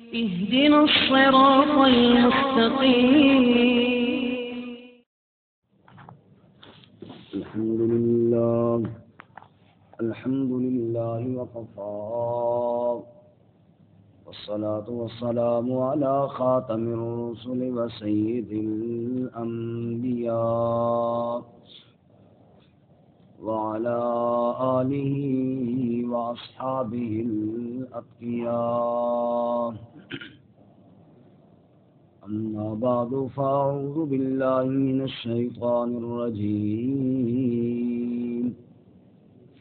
اهدنا الصراط المستقيم. الحمد لله وكفى والصلاة والسلام على خاتم الرسل وسيد الأنبياء وعلى آله وأصحابه الأتقياء. أما بعد فأعوذ بالله من الشيطان الرجيم.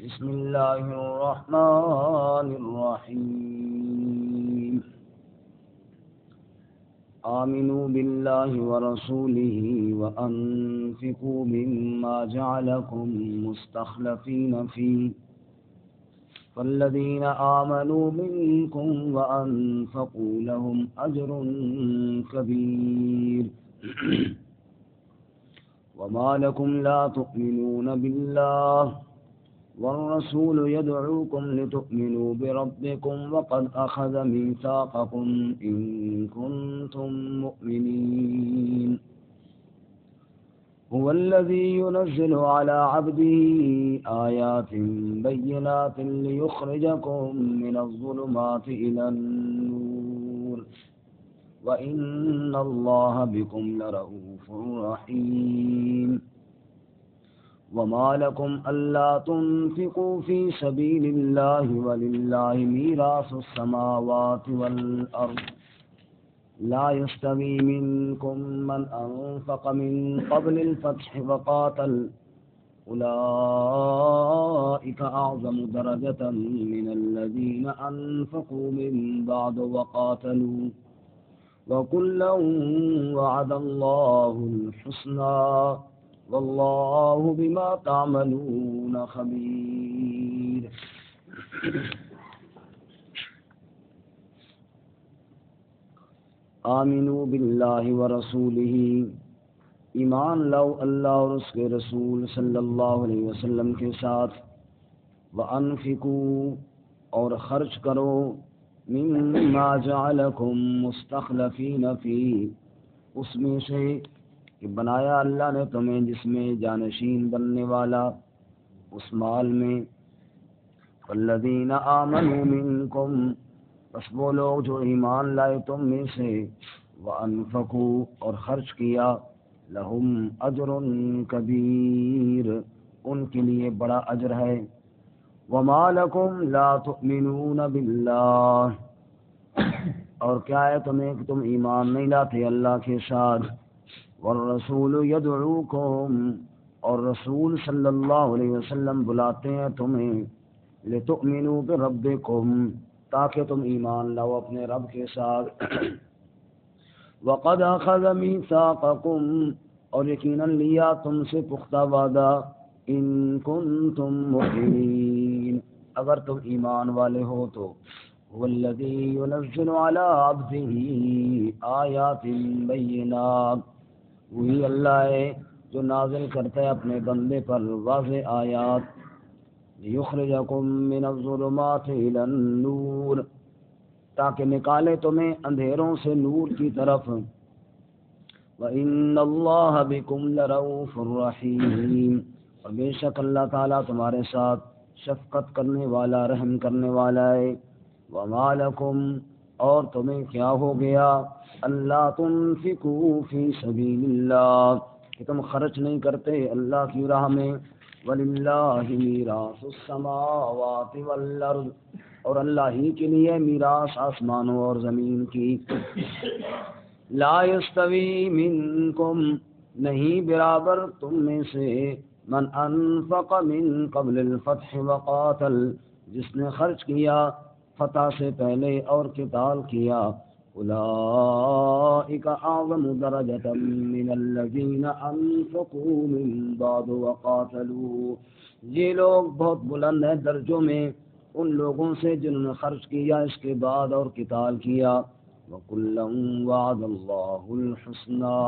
بسم الله الرحمن الرحيم. آمنوا بالله ورسوله وأنفقوا مما جعلكم مستخلفين فيه فالذين آمنوا منكم وأنفقوا لهم أجر كبير. وما لكم لا تؤمنون بالله والرسول يدعوكم لتؤمنوا بربكم وقد أخذ ميثاقكم إن كنتم مؤمنين. هو الذي ينزل على عبده آيات بينات ليخرجكم من الظلمات إلى النور وإن الله بكم لرؤوف رحيم. وما لكم ألا تنفقوا في سبيل الله ولله ميراث السماوات والأرض لا يستوي منكم من أنفق من قبل الفتح وقاتل أولئك أعظم درجة من الذين أنفقوا من بعد وقاتلوا وكلا وعد الله الحسنى والله بما تعملون خبير. آمنوا باللہ ورسولہ، ایمان لو اللہ اور اس کے رسول صلی اللہ علیہ وسلم کے ساتھ. وانفقوا، اور خرچ کرو، مما جعلکم مستخلفین فیہ، اس میں سے کہ بنایا اللہ نے تمہیں جس میں جانشین بننے والا، اس مال میں. والذین آمنوا منکم، بس وہ لوگ جو ایمان لائے تم میں سے. وانفقوا، اور خرچ کیا. لہم اجر کبیر، ان کے لیے بڑا اجر ہے. وما لکم لا تؤمنون باللہ، اور کیا ہے تمہیں کہ تم ایمان نہیں لاتے اللہ کے ساتھ. والرسول یدعوکم، اور رسول صلی اللہ علیہ وسلم بلاتے ہیں تمہیں. لتؤمنوا بربکم، تاکہ تم ایمان لاؤ اپنے رب کے ساتھ. وقد اخذ میثاقکم، اور یقیناً لیا تم سے پختہ وعدہ. ان کنتم مؤمنین، اگر تم ایمان والے ہو تو. والذی ينزل على عبده آیات بینات، وہی اللہ ہے جو نازل کرتا ہے اپنے بندے پر واضح آیات. لیخرجکم من الظلمات الى النور، تاکہ نکالے تمہیں اندھیروں سے نور کی طرف. وَإِنَّ اللَّهَ بِكُمْ لَرَؤُوفٌ رَحِيمٌ، اور بے شک اللہ تعالیٰ تمہارے ساتھ شفقت کرنے والا، رحم کرنے والا ہے. وَمَا لَكُمْ، اور تمہیں کیا ہو گیا، اللہ تنفقوا فی سبیل اللہ، کہ تم خرچ نہیں کرتے اللہ کی راہ میں. وَلِلَّهِ مِيرَاثُ السَّمَاوَاتِ وَالْأَرْضِ، اور اللہ ہی کے لیے میراث آسمانوں اور زمین کی. لا يستوی منکم، نہیں برابر تم میں سے. من انفق من قبل الفتح وقاتل، جس نے خرچ کیا فتح سے پہلے اور قتال کیا. اولئک اعظم درجۃ من الذین انفقوا من بعد وقاتلوا، یہ لوگ بہت بلند ہیں درجوں میں ان لوگوں سے جنہوں نے خرچ کیا اس کے بعد اور قتال کیا. وَكُلًّا وَعَدَ اللَّهُ الْحُسْنَى،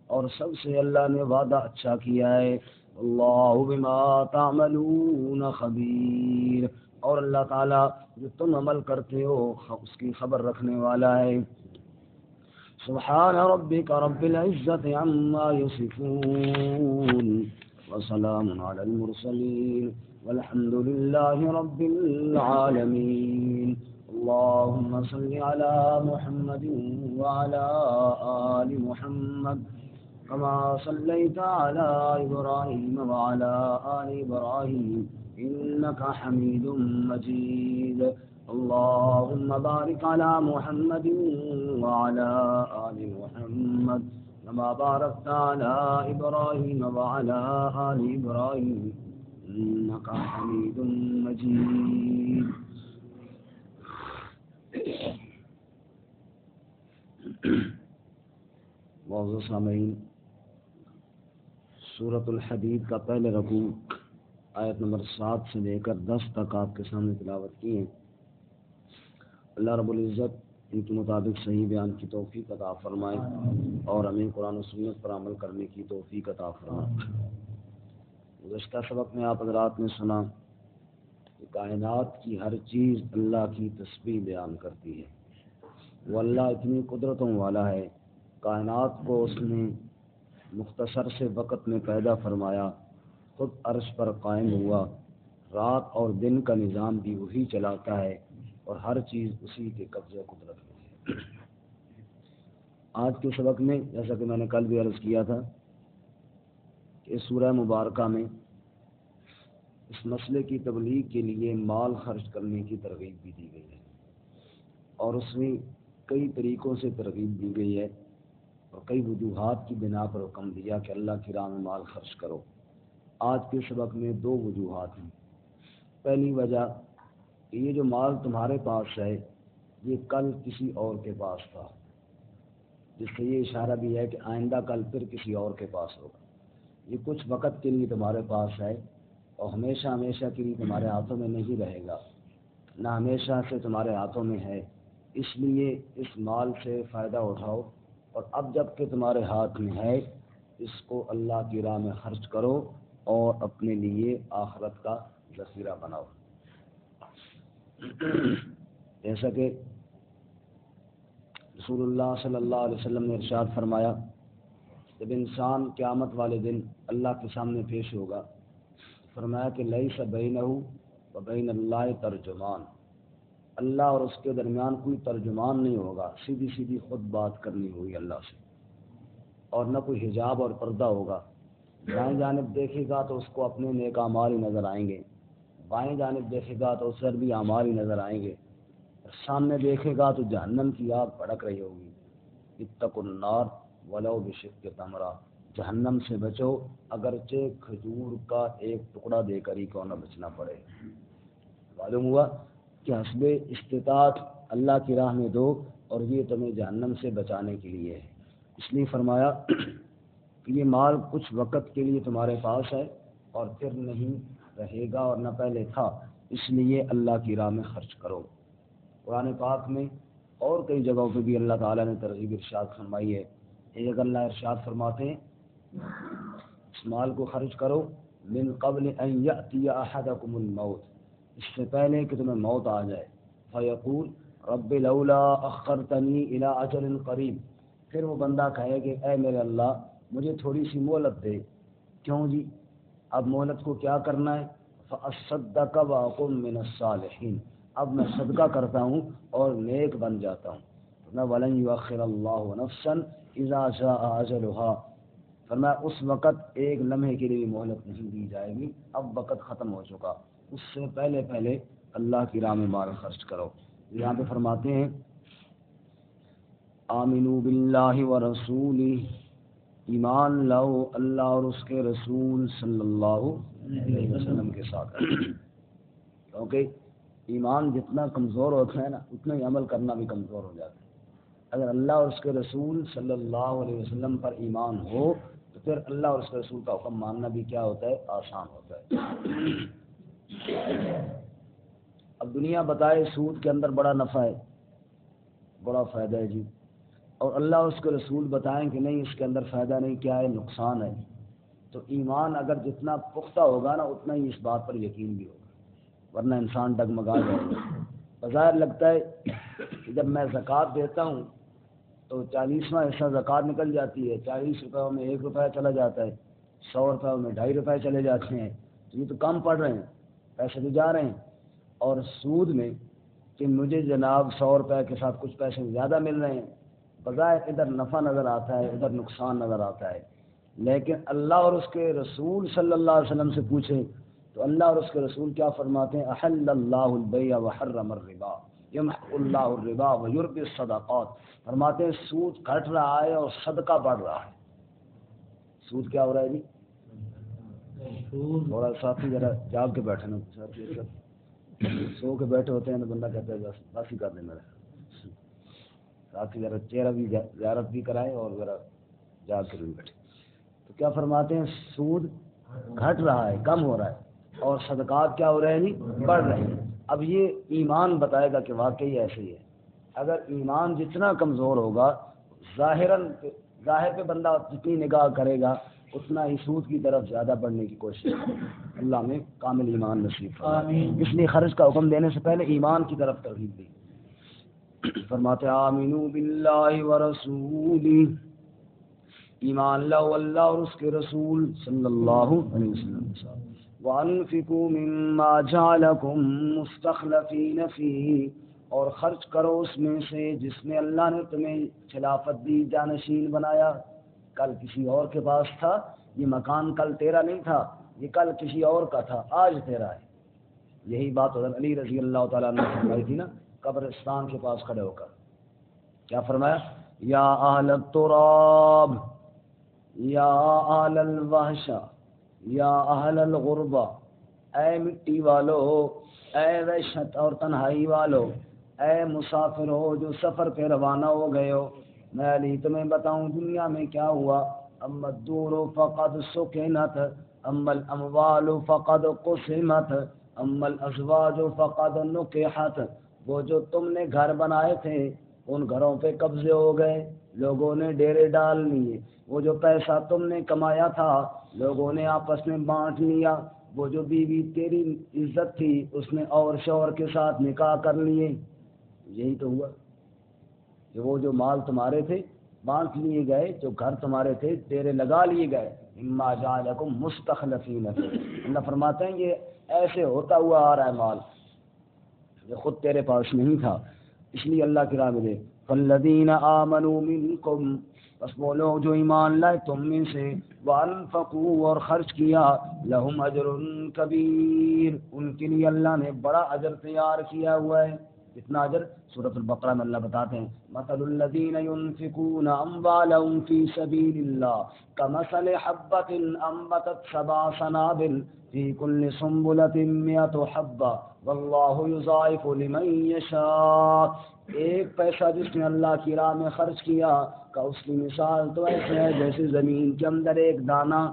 اور سب سے اللہ نے وعدہ اچھا کیا ہے. اللہ بما تعملون خبیر، اور اللہ تعالیٰ جو تم عمل کرتے ہو اس کی خبر رکھنے والا ہے۔ سبحان ربک رب العزت عما یصفون وسلام علی المرسلین والحمد للہ رب العالمین۔ اللهم صل على محمد وعلى آل محمد كما صليت على إبراهيم وعلى آل إبراهيم إنك حميد مجيد۔ اللهم بارك على محمد وعلى آل محمد كما باركت على إبراهيم وعلى آل إبراهيم إنك حميد مجيد۔ معزز سامعین، سورۃ الحدید کا پہلے رکوع آیت نمبر 7 سے لے کر 10 تک آپ کے سامنے تلاوت کی ہے۔ اللہ رب العزت ان کے مطابق صحیح بیان کی توفیق عطا فرمائے اور ہمیں قرآن و سنت پر عمل کرنے کی توفیق عطا فرمائے۔ گزشتہ سبق میں آپ حضرات نے سنا کہ کائنات کی ہر چیز اللہ کی تسبیح بیان کرتی ہے۔ وہ اللہ اتنی قدرتوں والا ہے، کائنات کو اس نے مختصر سے وقت میں پیدا فرمایا، خود عرش پر قائم ہوا، رات اور دن کا نظام بھی وہی چلاتا ہے اور ہر چیز اسی کے قبضہ قدرت میں ہے۔ آج کے سبق میں جیسا کہ میں نے کل بھی عرض کیا تھا کہ اس سورہ مبارکہ میں اس مسئلے کی تبلیغ کے لیے مال خرچ کرنے کی ترغیب بھی دی گئی ہے، اور اس میں کئی طریقوں سے ترغیب دی گئی ہے اور کئی وجوہات کی بنا پر حکم دیا کہ اللہ کی راہ میں مال خرچ کرو۔ آج کے سبق میں 2 وجوہات ہیں۔ پہلی وجہ کہ یہ جو مال تمہارے پاس ہے یہ کل کسی اور کے پاس تھا، جس سے یہ اشارہ بھی ہے کہ آئندہ کل پھر کسی اور کے پاس ہوگا۔ یہ کچھ وقت کے لیے تمہارے پاس ہے اور ہمیشہ ہمیشہ کے لیے تمہارے ہاتھوں میں نہیں رہے گا، نہ ہمیشہ سے تمہارے ہاتھوں میں ہے۔ اس لیے اس مال سے فائدہ اٹھاؤ، اور اب جب کہ تمہارے ہاتھ میں ہے اس کو اللہ کی راہ میں خرچ کرو اور اپنے لیے آخرت کا ذخیرہ بناؤ۔ جیسا کہ رسول اللہ صلی اللہ علیہ وسلم نے ارشاد فرمایا، جب انسان قیامت والے دن اللہ کے سامنے پیش ہوگا، فرمایا کہ لیس بینہ و بین اللہ ترجمان، اللہ اور اس کے درمیان کوئی ترجمان نہیں ہوگا، سیدھی سیدھی خود بات کرنی ہوگی اللہ سے، اور نہ کوئی حجاب اور پردہ ہوگا۔ دائیں جانب دیکھے گا تو اس کو اپنے نیک اعمال ہی نظر آئیں گے، بائیں جانب دیکھے گا تو اس پر بھی اعمال ہی نظر آئیں گے، اور سامنے دیکھے گا تو جہنم کی آگ بھڑک رہی ہوگی۔ اتقوا النار ولو بشق تمرہ، جہنم سے بچو اگرچہ کھجور کا ایک ٹکڑا دے کر ہی کیوں نہ بچنا پڑے۔ معلوم ہوا کہ حسب استطاعت اللہ کی راہ میں دو، اور یہ تمہیں جہنم سے بچانے کے لیے ہے۔ اس لیے فرمایا کہ یہ مال کچھ وقت کے لیے تمہارے پاس ہے اور پھر نہیں رہے گا اور نہ پہلے تھا، اس لیے اللہ کی راہ میں خرچ کرو۔ قرآن پاک میں اور کئی جگہوں پہ بھی اللہ تعالیٰ نے ترغیب ارشاد فرمائی ہے۔ ایک اللہ ارشاد فرماتے ہیں اس مال کو خرچ کرو من قبل ان یأتی احدکم الموت، اس سے پہلے کہ تمہیں موت آ جائے، فیقول رب لولا اخرتنی الی اجل قریب، پھر وہ بندہ کہے کہ اے میرے اللہ مجھے تھوڑی سی مہلت دے۔ کیوں جی؟ اب مہلت کو کیا کرنا ہے؟ فاصدق واکن من الصالحین، اب میں صدقہ کرتا ہوں اور نیک بن جاتا ہوں۔ نہ ولن یؤخر اللہ نفسا اذا جاء اجلها، فرمایا اس وقت ایک لمحے کے لیے مہلت نہیں دی جائے گی، اب وقت ختم ہو چکا، اس سے پہلے پہلے اللہ کی راہ میں مال خرچ کرو۔ یہاں پہ فرماتے ہیں آمنوا باللہ ورسولہ، ایمان لاؤ اللہ اور اس کے رسول صلی اللہ علیہ وسلم کے ساتھ، کیونکہ ایمان جتنا کمزور ہوتا ہے نا اتنا ہی عمل کرنا بھی کمزور ہو جاتا ہے۔ اگر اللہ اور اس کے رسول صلی اللہ علیہ وسلم پر ایمان ہو تو پھر اللہ اور اس کے رسول کا حکم ماننا بھی کیا ہوتا ہے؟ آسان ہوتا ہے۔ اب دنیا بتائے سود کے اندر بڑا نفع ہے، بڑا فائدہ ہے جی، اور اللہ اور اس کے رسول بتائیں کہ نہیں اس کے اندر فائدہ نہیں، کیا ہے؟ نقصان ہے، تو ایمان اگر جتنا پختہ ہوگا نا اتنا ہی اس بات پر یقین بھی ہوگا۔ ورنہ انسان ڈگمگا جائے گا۔ بظاہر لگتا ہے کہ جب میں زکوٰۃ دیتا ہوں تو 40واں حصہ زکوٰۃ نکل جاتی ہے، 40 روپئے میں 1 روپیہ چلا جاتا ہے، 100 روپئے میں 2.5 روپئے چلے جاتے ہیں، تو یہ تو کم پڑ رہے ہیں، پیسے تو جا رہے ہیں۔ اور سود میں کہ مجھے جناب 100 روپئے کے ساتھ کچھ پیسے زیادہ مل رہے ہیں، بظاہر ادھر نفع نظر آتا ہے، ادھر نقصان نظر آتا ہے، لیکن اللہ اور اس کے رسول صلی اللہ علیہ وسلم سے پوچھیں تو اللہ اور اس کے رسول کیا فرماتے ہیں؟ احل اللہ البیع وحرم الربا یمحق اللہ الربا ویربی الصدقات، فرماتے ہیں سود گھٹ رہا ہے اور صدقہ بڑھ رہا ہے۔ سود کیا ہو رہا ہے جی؟ تھوڑا ساتھی ذرا جاگ کے بیٹھے نا، ساتھی سو کے بیٹھے ہوتے ہیں تو بندہ کہتا ہے بس ہی کر دیں میرا، ساتھی ذرا چہرہ بھی زیارت بھی کرائے اور ذرا جاگ کے بھی بیٹھے۔ تو کیا فرماتے ہیں؟ سود گھٹ رہا ہے، کم ہو رہا ہے، اور صدقات کیا ہو رہے ہیں جی؟ بڑھ رہے ہیں۔ اب یہ ایمان بتائے گا کہ واقعی ایسے ہی ہے۔ اگر ایمان جتنا کمزور ہوگا، ظاہر پہ بندہ جتنی نگاہ کرے گا اتنا ہی سود کی طرف زیادہ بڑھنے کی کوشش کرے گا۔ اللہ میں کامل ایمان نصیب فرمائے۔ اس لیے خرچ کا حکم دینے سے پہلے ایمان کی طرف ترغیب دی۔ فرماتے آمنو باللہ ورسولہ، ایمان لاؤ اللہ اور اس کے رسول صلی اللہ علیہ وسلم۔ وانفقوا مما جعلکم مستخلفین فیہ، اور خرچ کرو اس میں سے جس میں اللہ نے تمہیں خلافت دی، جانشین بنایا۔ کل کسی اور کے پاس تھا یہ مکان، کل تیرا نہیں تھا، یہ کل کسی اور کا تھا، آج تیرا ہے۔ یہی بات حضرت علی رضی اللہ تعالیٰ نے فرمائی تھی نا قبرستان کے پاس کھڑے ہو کر، کیا فرمایا؟ یا اہل التراب یا اہل الوحشہ یا اہل الغربہ، اے مٹی والو، اے وحشت اور تنہائی والو، اے مسافر ہو جو سفر پہ روانہ ہو گئے ہو، میں علی تمہیں بتاؤں دنیا میں کیا ہوا۔ اما الدور فقد سکنت، اما الاموال فقد قسمت، اما الازواج فقد نکحت، وہ جو تم نے گھر بنائے تھے ان گھروں پہ قبضے ہو گئے، لوگوں نے ڈیرے ڈال لیے۔ وہ جو پیسہ تم نے کمایا تھا لوگوں نے آپس میں بانٹ لیا۔ وہ جو بیوی تیری عزت تھی اس نے اور شوہر کے ساتھ نکاح کر لیے۔ یہی تو ہوا کہ وہ جو مال تمہارے تھے بانٹ لیے گئے، جو گھر تمہارے تھے ڈیرے لگا لیے گئے۔ اما جعلکم مستخلفین فیہ، اللہ فرماتے ہیں یہ ایسے ہوتا ہوا آ رہا ہے مال جو خود تیرے پاس نہیں تھا، اس لیے اللہ کی راہ میں دے۔ فالذین آمنوا منکم، بس وہ لوگ جو ایمان لائے تم میں سے، وانفقوا اور خرچ کیا، لہم اجر کبیر، ان کے لیے اللہ نے بڑا اجر تیار کیا ہوا ہے۔ کتنا اجر؟ سورۃ البقرہ میں اللہ بتاتے ہیں مثل الذین ينفقون اموالهم فی سبیل اللہ کمثل حبۃ انبتت 7 سنابل فی کل سنبلۃ 100 حبۃ واللہ یضاعف لمن یشاء۔ ایک پیسہ جس نے اللہ کی راہ میں خرچ کیا کا اس کی مثال تو ایسے ہے جیسے زمین کے اندر ایک دانہ،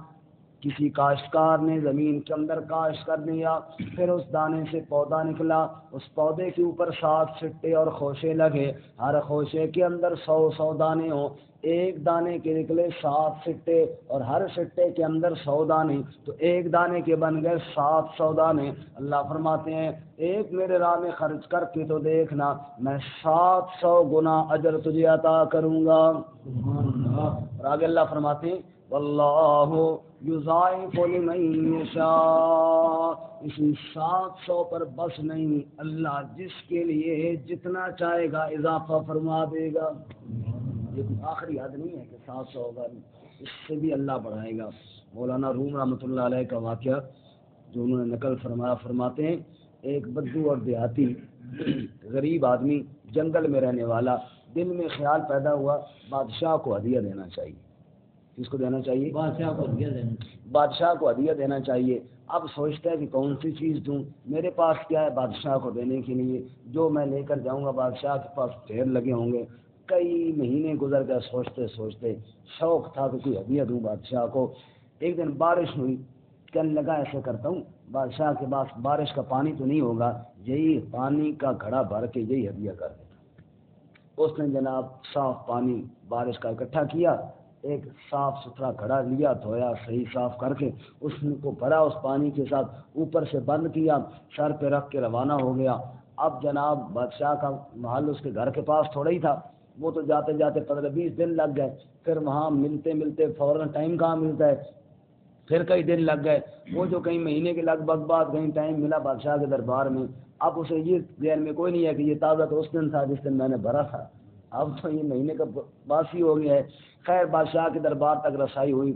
کسی کاشتکار نے زمین کے اندر کاشت کر دیا، پھر اس دانے سے پودا نکلا، اس پودے کے اوپر 7 سٹے اور خوشے لگے، ہر خوشے کے اندر 100 دانے ہوں، ایک دانے کے نکلے 7 سٹے اور ہر سٹے کے اندر 100 دانے، تو ایک دانے کے بن گئے 700 دانے۔ اللہ فرماتے ہیں ایک میرے راہ میں خرچ کر کے تو دیکھنا، میں 700 گنا اجر تجھے عطا کروں گا۔ اور آگے اللہ فرماتے ہیں واللہ یضاعف لمن یشاء، اسی 700 پر بس نہیں، اللہ جس کے لیے جتنا چاہے گا اضافہ فرما دے گا۔ یہ آخری حد نہیں ہے کہ 700 ہوگا، اس سے بھی اللہ بڑھائے گا۔ مولانا روم رحمۃ اللہ علیہ کا واقعہ جو انہوں نے نقل فرمایا، فرماتے ہیں ایک بدو اور دیہاتی غریب آدمی جنگل میں رہنے والا، دل میں خیال پیدا ہوا بادشاہ کو ہدیہ دینا چاہیے۔ کس کو دینا چاہیے؟ بادشاہ کو ہدیہ دینا چاہیے۔ اب سوچتا ہے کہ کون سی چیز دوں، میرے پاس کیا ہے بادشاہ کو دینے کے لیے، جو میں لے کر جاؤں گا بادشاہ کے پاس ڈھیر لگے ہوں گے۔ کئی مہینے گزر گئے سوچتے سوچتے، شوق تھا کہ کوئی ہدیہ دوں بادشاہ کو۔ ایک دن بارش ہوئی، کہنے لگا ایسے کرتا ہوں بادشاہ کے پاس بارش کا پانی تو نہیں ہوگا، یہی پانی کا گھڑا بھر کے یہی ہدیہ کر دیتا۔ اس نے جناب صاف پانی بارش کا اکٹھا کیا ایک صاف ستھرا گھڑا لیا، دھویا صحیح صاف کر کے، اس کو بھرا اس پانی کے ساتھ، اوپر سے بند کیا، سر پہ رکھ کے روانہ ہو گیا۔ اب جناب بادشاہ کا محل اس کے گھر کے پاس تھوڑا ہی تھا، وہ تو جاتے جاتے 15-20 دن لگ گئے، پھر وہاں ملتے ملتے فوراً ٹائم کہاں ملتا ہے، پھر کئی دن لگ گئے، وہ جو کئی مہینے کے لگ بھگ بعد کہیں ٹائم ملا بادشاہ کے دربار میں۔ اب اسے یہ ذہن میں کوئی نہیں ہے کہ یہ تازہ تو اس دن تھا جس دن میں نے بھرا تھا، اب تو یہ مہینے کا باسی ہو گیا ہے۔ خیر بادشاہ کے دربار تک رسائی ہوئی،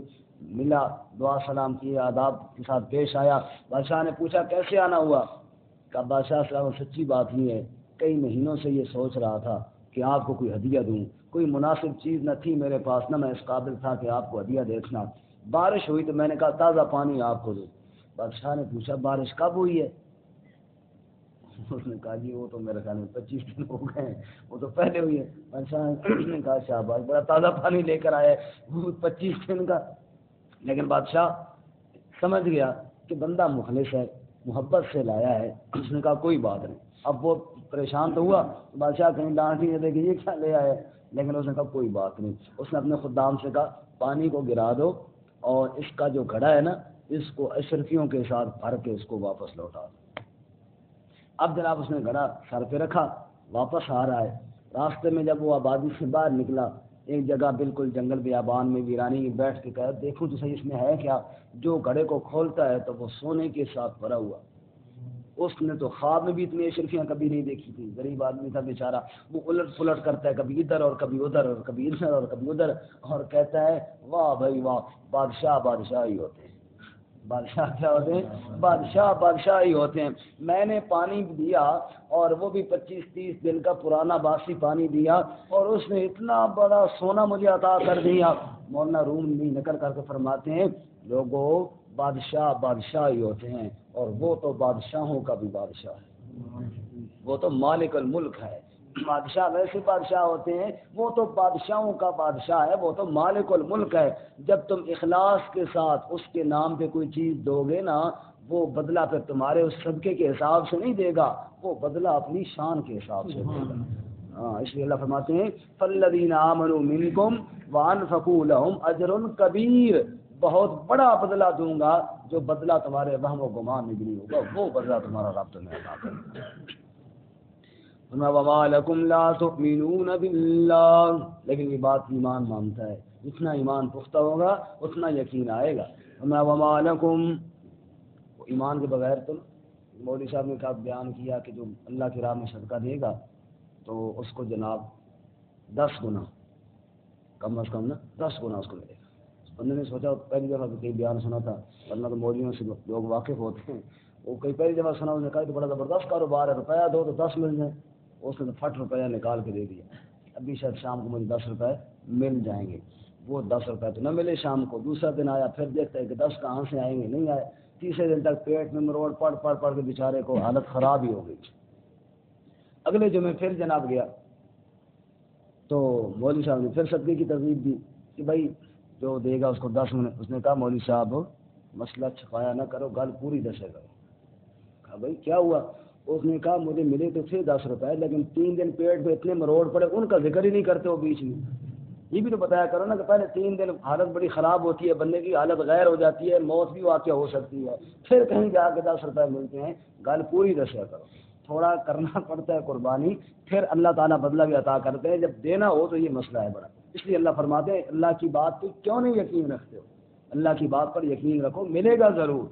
ملا، دعا سلام کیا، آداب کے ساتھ پیش آیا۔ بادشاہ نے پوچھا کیسے آنا ہوا؟ کہا بادشاہ صاحب سچی بات نہیں ہے، کئی مہینوں سے یہ سوچ رہا تھا کہ آپ کو کوئی ہدیہ دوں، کوئی مناسب چیز نہ تھی میرے پاس، نہ میں اس قابل تھا کہ آپ کو ہدیہ دیکھنا۔ بارش ہوئی تو میں نے کہا تازہ پانی آپ کو دوں۔ بادشاہ نے پوچھا بارش کب ہوئی ہے؟ اس نے کہا جی وہ تو میرے خیال میں 25 دن ہو گئے ہیں، وہ تو پہلے ہوئی ہے۔ بادشاہ نے کہا شاباش، بڑا تازہ پانی لے کر آئے 25 دن کا۔ لیکن بادشاہ سمجھ گیا کہ بندہ مخلص ہے، محبت سے لایا ہے، اس نے کہا کوئی بات نہیں۔ اب وہ پریشان تو ہوا، بادشاہ کہیں ڈانٹ نہیں دے کہ یہ کیا لے آئے، لیکن اس نے کہا کوئی بات نہیں۔ اس نے اپنے خدام سے کہا پانی کو گرا دو اور اس کا جو گھڑا ہے نا اس کو اشرفیوں کے ساتھ بھر کے اس کو واپس لوٹا دو۔ اب جناب اس نے گھڑا سر پہ رکھا، واپس آ رہا ہے، راستے میں جب وہ آبادی سے باہر نکلا، ایک جگہ بالکل جنگل بیابان میں ویرانی میں بیٹھ کے کہا دیکھو تو صحیح اس میں ہے کیا؟ جو گھڑے کو کھولتا ہے تو وہ سونے کے ساتھ بھرا ہوا۔ اس نے تو خواب میں بھی اتنی اشرفیاں کبھی نہیں دیکھی تھی، غریب آدمی تھا بیچارہ، وہ الٹ پلٹ کرتا ہے، کبھی ادھر اور کبھی ادھر اور کبھی ادھر اور کبھی ادھر، اور کہتا ہے واہ بھائی واہ، بادشاہ بادشاہ ہی ہوتے ہیں، بادشاہ کیا ہوتے ہیں؟ بادشاہ بادشاہ ہی ہوتے ہیں۔ میں نے پانی دیا اور وہ بھی 25-30 دن کا پرانا باسی پانی دیا، اور اس نے اتنا بڑا سونا مجھے عطا کر دیا۔ مولانا روم بھی نکل کر کے فرماتے ہیں لوگوں بادشاہ بادشاہ ہی ہوتے ہیں، اور وہ تو بادشاہوں کا بھی بادشاہ ہے، وہ تو مالک الملک ہے۔ بادشاہ ویسے بادشاہ ہوتے ہیں، وہ تو بادشاہوں کا بادشاہ ہے، وہ تو مالک الملک ہے۔ جب تم اخلاص کے ساتھ اس کے نام پہ کوئی چیز دو گے نا، وہ بدلہ پھر تمہارے اس صدقے کے حساب سے نہیں دے گا، وہ بدلہ اپنی شان کے حساب سے دے گا۔ اس لیے اللہ فرماتے ہیں فَالَّذِينَ آمَنُوا مِنكُمْ وَأَنفَقُوا لَهُمْ أَجْرٌ كَبِيرٌ، بہت بڑا بدلہ دوں گا، جو بدلہ تمہارے وہم و گمان میں بھی نہیں ہوگا، وہ بدلہ تمہارا رب تمہیں عطا کرے گا۔ وَمَا لَكُمْ لَا تُؤْمِنُونَ بِاللَّهِ، لیکن یہ بات ایمان مانتا ہے، جتنا ایمان پختہ ہوگا اتنا یقین آئے گا۔ وَمَا لَكُمْ، ایمان کے بغیر تو مولوی صاحب نے کہا بیان کیا کہ جو اللہ کی راہ میں صدقہ دے گا تو اس کو جناب 10 گنا، کم از کم نا 10 گنا اس کو ملے گا۔ بندے نے سوچا پہلی دفعہ کئی بیان سنا تھا، ورنہ تو مولویوں سے لوگ واقف ہوتے ہیں، وہ کئی پہلی دفعہ سنا، اس نے کہا تو بڑا زبردست کاروبار ہے، روپیہ دو تو 10 مل جائیں۔ اس نے تو پھٹ روپیہ نکال کے دے دیا، ابھی شاید شام کو مجھے 10 روپے مل جائیں گے۔ وہ 10 روپے تو نہ ملے، شام کو دوسرا دن آیا، پھر دیکھتا ہے کہ 10 کہاں سے آئیں گے، نہیں آئے۔ تیسرے دن تک پیٹ میں مروڑ پڑ کے بیچارے کو حالت خراب ہی ہو گئی۔ اگلے جمعے پھر جناب گیا تو مولوی صاحب نے پھر صدقے کی ترغیب دی کہ بھائی جو دے گا اس کو 10 منٹ۔ اس نے کہا مولوی صاحب مسئلہ چھپایا نہ کرو، گل پوری دسے کرو۔ کہا بھائی کیا ہوا؟ اس نے کہا مجھے ملے تو تھے 10 روپے، لیکن 3 دن پیٹ پہ اتنے مروڑ پڑے، ان کا ذکر ہی نہیں کرتے ہو بیچ میں۔ یہ بھی تو بتایا کرو نا کہ پہلے 3 دن حالت بڑی خراب ہوتی ہے، بندے کی حالت غیر ہو جاتی ہے، موت بھی واقع ہو سکتی ہے، پھر کہیں جا کے 10 روپے ملتے ہیں۔ گل پوری دسیا کرو، تھوڑا کرنا پڑتا ہے قربانی، پھر اللہ تعالیٰ بدلہ بھی عطا کرتے ہیں، جب دینا ہو تو یہ مسئلہ ہے بڑا۔ اس لیے اللہ فرماتے ہیں اللہ کی بات پہ کیوں نہیں یقین رکھتے ہو؟ اللہ کی بات پر یقین رکھو، ملے گا ضرور،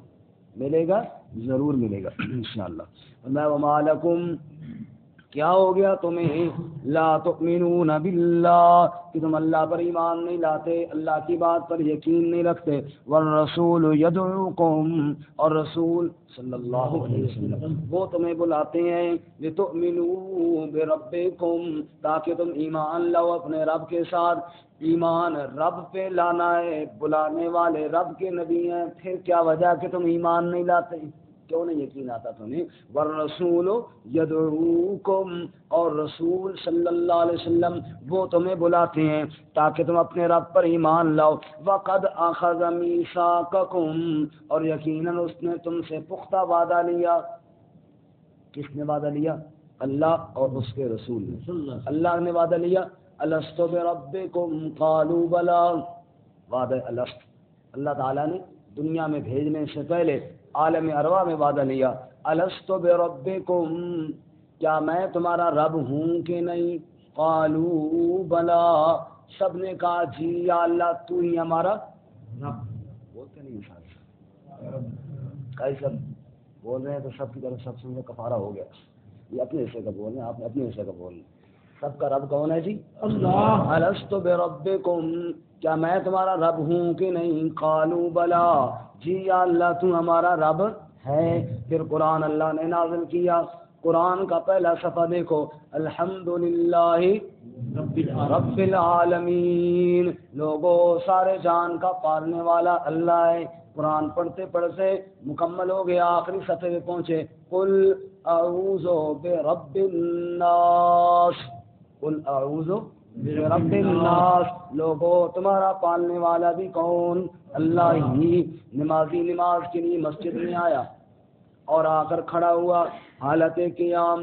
ملے گا ضرور ملے گا انشاءاللہ۔ وَمَا لَكُمْ، کیا ہو گیا تمہیں، لا تؤمنون باللہ، کہ تم اللہ پر ایمان نہیں لاتے، اللہ کی بات پر یقین نہیں رکھتے، والرسول یدعوکم، اور رسول صلی اللہ علیہ وسلم وہ تمہیں بلاتے ہیں لتؤمنوا بربکم، تاکہ تم ایمان لاؤ اپنے رب کے ساتھ۔ ایمان رب پہ لانا ہے، بلانے والے رب کے نبی ہیں، پھر کیا وجہ کہ تم ایمان نہیں لاتے؟ کیوں نہیں یقین آتا تمہیں؟ والرسول یدعوکم، اور رسول صلی اللہ علیہ وسلم وہ تمہیں بلاتے ہیں تاکہ تم اپنے رب پر ایمان لاؤ۔ وقد اخذ میثاقکم، اور یقیناً اس نے تم سے پختہ وعدہ لیا۔ کس نے وعدہ لیا؟ اللہ اور اس کے رسول نے۔ اللہ نے وعدہ لیا الست بربکم قالوا بلا، وعدہ الست، اللہ تعالیٰ نے دنیا میں بھیجنے سے پہلے عالم ارواح میں وعدہ لیا، الست بربکم، کیا میں تمہارا رب ہوں کہ نہیں؟ قالوا بلا، سب نے کہا جی یا اللہ تو ہی ہمارا رب۔ بولتے نہیں سارے، کئی سب بول رہے ہیں تو سب کی طرف سب سے کفارہ ہو گیا، یہ اپنے حصے کا بول رہے ہیں، آپ نے اپنے حصے کا بول رہے ہیں۔ سب کا رب کون ہے جی؟ اللہ۔ الست بربکم، کیا میں تمہارا رب ہوں کہ نہیں؟ قالوا بلا، جی یا اللہ تو ہمارا رب ہے۔ پھر قرآن اللہ نے نازل کیا، قرآن کا پہلا صفحہ دیکھو، الحمدللہ رب العالمین، لوگوں سارے جان کا پالنے والا اللہ ہے۔ قرآن پڑھتے پڑھتے مکمل ہو گیا، آخری صفحے پہ پہنچے، قل اعوذ برب الناس، قل اعوذ برب الناس، لوگوں تمہارا پالنے والا بھی کون؟ اللہ ہی۔ نمازی نماز کے لیے مسجد میں آیا اور آ کر کھڑا ہوا، حالت قیام،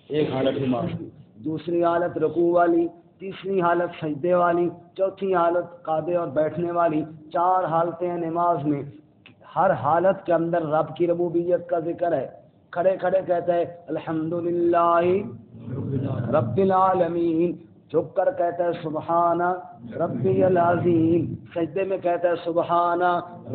ایک حالت نماز کی، دوسری حالت رکوع والی، تیسری حالت سجدے والی، چوتھی حالت قعدے اور بیٹھنے والی، 4 حالتیں ہیں نماز میں۔ ہر حالت کے اندر رب کی ربوبیت کا ذکر ہے۔ کھڑے کھڑے کہتا ہے الحمدللہ رب العالمین، جھک کر کہتا ہے سبحان ربی العظیم، سجدے میں کہتا ہے سبحان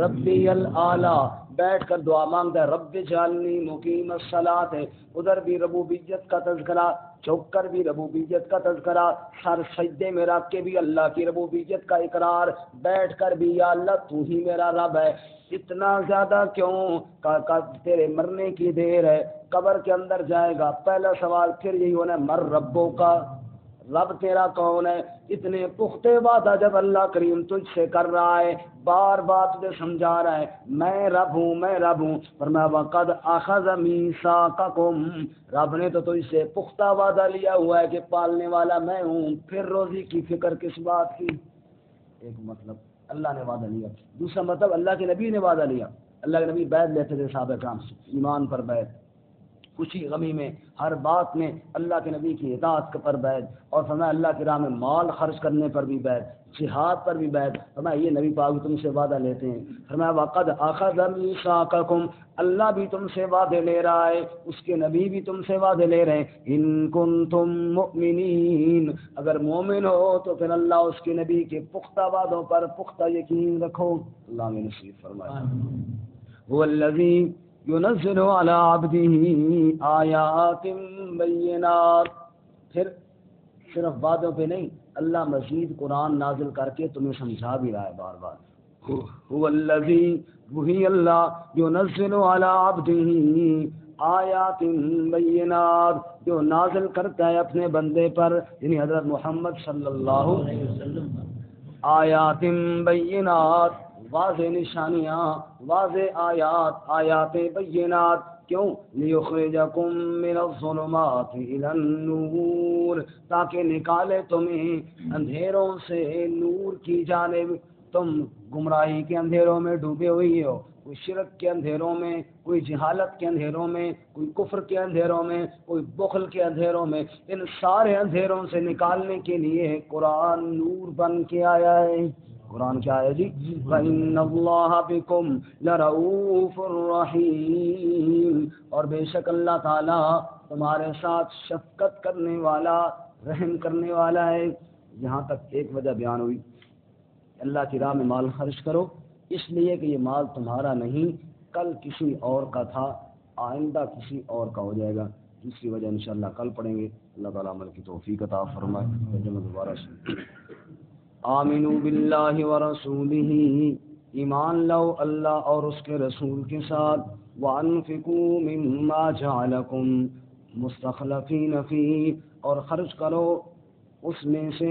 ربی الاعلی، بیٹھ کر دعا مانگتا ہے رب اجعلنی مقیم الصلاۃ، ادھر بھی ربوبیت کا تذکرہ، جھک کر بھی ربوبیت کا تذکرہ، سر سجدے میں رکھ کے بھی اللہ کی ربوبیت کا اقرار، بیٹھ کر بھی یا اللہ تو ہی میرا رب ہے۔ اتنا زیادہ کیوں؟ تیرے مرنے کی دیر ہے، قبر کے اندر جائے گا، پہلا سوال پھر یہی ہونا ہے مر ربوں کا، رب تیرا کون ہے؟ اتنے پختہ وعدہ جب اللہ کریم تجھ سے کر رہا ہے، بار بار تجھے سمجھا رہا ہے میں رب ہوں، میں رب ہوں، فرمایا وَقَدْ أَخَذَ مِيثَاقَكُمْ، رب نے تو تجھ سے پختہ وعدہ لیا ہوا ہے کہ پالنے والا میں ہوں، پھر روزی کی فکر کس بات کی؟ ایک مطلب اللہ نے وعدہ لیا، دوسرا مطلب اللہ کے نبی نے وعدہ لیا۔ اللہ کے نبی بیعت لیتے تھے صحابہ کرام سے، ایمان پر بیعت، خوشی غمی میں ہر بات میں اللہ کے نبی کی اطاعت پر بیعت، اور فرمایا اللہ کی راہ میں مال خرچ کرنے پر بھی بیعت، جہاد پر بھی بیعت، فرمایا یہ نبی پاک تم سے وعدہ لیتے ہیں، فرمایا وَقَدْ أَخَذَ مِيثَاقَكُمْ، اللہ بھی تم سے وعدے لے رہا ہے، اس کے نبی بھی تم سے وعدے لے رہے ہیں، إِن كُنتُم مُؤْمِنِينَ، اگر مومن ہو تو پھر اللہ اس کے نبی کے پختہ وعدوں پر پختہ یقین رکھو۔ اللہ میں نصیب فرمائے۔ هو الذی ينزل على عبده آیات بینات، پھر صرف وعدوں پہ نہیں، اللہ مزید قرآن نازل کر کے تمہیں سمجھا بھی رہا ہے بار بار۔ هو الذی، وہی اللہ، ينزل على عبده آیات بینات، جو نازل کرتا ہے اپنے بندے پر، یعنی حضرت محمد صلی اللہ علیہ وسلم، آیات بینات، واضح نشانیاں، واضح آیات، آیات بینات، کیوں؟ لیخرجکم من الظلمات الی النور، تاکہ نکالے تمہیں اندھیروں سے نور کی جانب۔ تم گمراہی کے اندھیروں میں ڈوبے ہوئی ہو، کوئی شرک کے اندھیروں میں، کوئی جہالت کے اندھیروں میں، کوئی کفر کے اندھیروں میں، کوئی بخل کے اندھیروں میں، ان سارے اندھیروں سے نکالنے کے لیے قرآن نور بن کے آیا ہے۔ قرآن کیا ہے جی؟ وَإِنَّ اللَّهَ بِكُمْ لَرَؤُوفٌ رَحِيمٌ، اور بے شک اللہ تعالیٰ تمہارے ساتھ شفقت کرنے والا، رحم کرنے والا ہے۔ یہاں تک ایک وجہ بیان ہوئی، اللہ کی راہ میں مال خرچ کرو اس لیے کہ یہ مال تمہارا نہیں، کل کسی اور کا تھا، آئندہ کسی اور کا ہو جائے گا۔ دوسری وجہ انشاءاللہ کل پڑھیں گے۔ اللہ تعالیٰ عمل کی توفیق عطا فرمائے۔ دوبارہ سے آمنوا باللہ ورسولہ، ایمان لو اللہ اور اس کے رسول کے ساتھ، وانفقوا مما جعلکم مستخلفین فیہ، اور خرچ کرو اس میں سے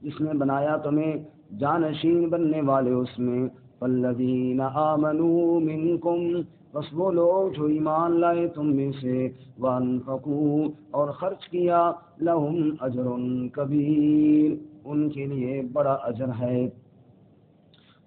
جس نے بنایا تمہیں جانشین بننے والے اس میں، والذین آمنوا منکم، بس وہ لوگ جو ایمان لائے تم میں سے، وانفقوا، اور خرچ کیا، لہم اجر کبیر، ان کے لیے بڑا اجر ہے۔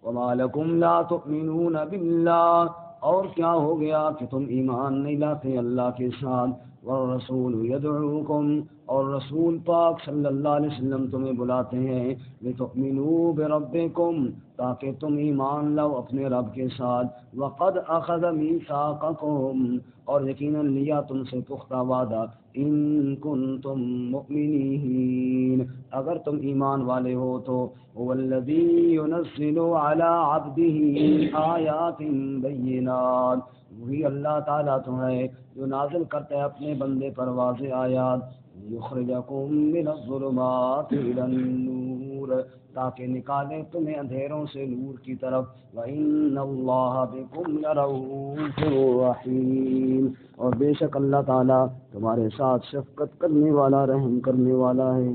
وما لکم لا تؤمنون باللہ، اور کیا ہو گیا کہ تم ایمان نہیں لاتے اللہ کے ساتھ، والرسول يدعوكم، اور رسول پاک صلی اللہ علیہ وسلم تمہیں بلاتے ہیں لتؤمنوا بربکم، تاکہ تم ایمان لاؤ اپنے رب کے ساتھ، وقد اخذ میثاقکم، اور یقیناً لیا تم سے پختہ وعدہ، ان کنتم مؤمنین، اگر تم ایمان والے ہو تو، هو الذی ينزل على عبده آیات بینات، وہی اللہ تعالیٰ تو ہے جو نازل کرتا ہے اپنے بندے پر واضح آیات، یخرجکم من الظلمات الی النور، تاکہ نکالے تمہیں اندھیروں سے نور کی طرف، وَإِنَّ اللَّهَ بِكُمْ لَرَءُوفٌ رَحِيمٌ، اور بے شک اللہ تعالیٰ تمہارے ساتھ شفقت کرنے والا، رحم کرنے والا ہے۔